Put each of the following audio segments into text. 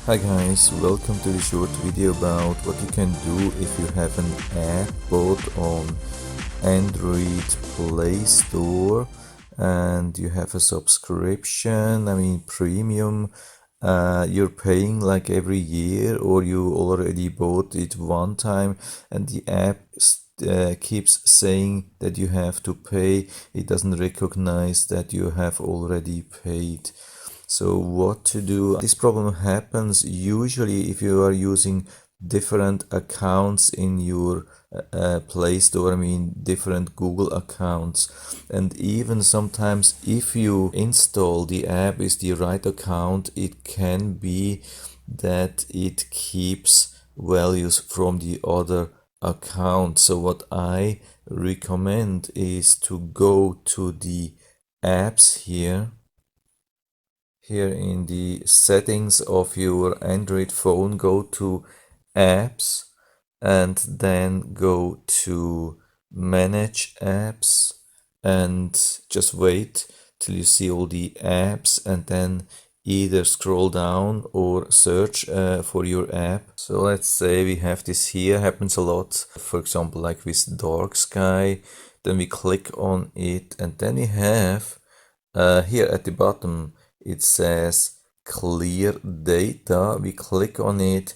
Hi guys, welcome to the short video about what you can do if you have an app bought on Android Play Store and you have a subscription, premium, you're paying like every year, or you already bought it one time and the app keeps saying that you have to pay. It doesn't recognize that you have already paid. So what to do? This problem happens usually if you are using different accounts in your Play Store, different Google accounts. And even sometimes if you install the app with the right account, it can be that it keeps values from the other account. So what I recommend is to go to the apps here in the settings of your Android phone, go to apps and then go to manage apps and just wait till you see all the apps and then either scroll down or search for your app. So let's say we have this here, happens a lot, for example like with Dark Sky. Then we click on it and then we have here at the bottom it says clear data. We click on it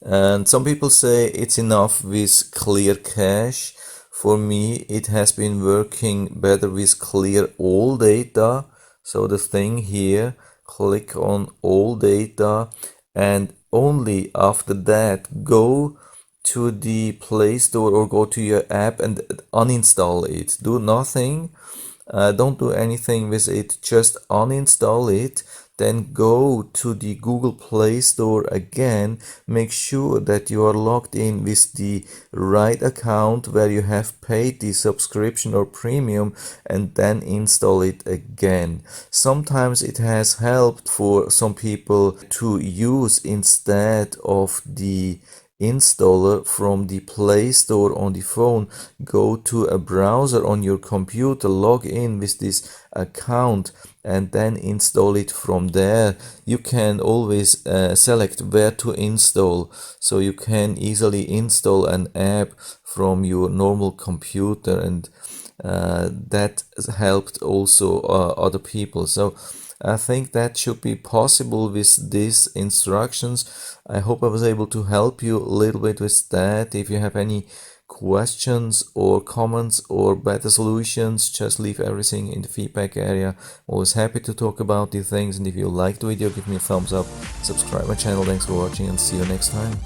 and some people say it's enough with clear cache. For me it has been working better with clear all data. So the thing here, click on all data and only after that go to the Play Store or go to your app and uninstall it. Do nothing. Don't do anything with it, just uninstall it, then go to the Google Play Store again, make sure that you are logged in with the right account where you have paid the subscription or premium, and then install it again. Sometimes it has helped for some people to use instead of the installer from the Play Store on the phone, go to a browser on your computer, log in with this account and then install it from there. You can always select where to install, so you can easily install an app from your normal computer, and that helped also other people. So I think that should be possible with these instructions. I hope I was able to help you a little bit with that. If you have any questions or comments or better solutions, just leave everything in the feedback area. Always happy to talk about these things, and if you liked the video, give me a thumbs up, subscribe my channel. Thanks for watching and see you next time.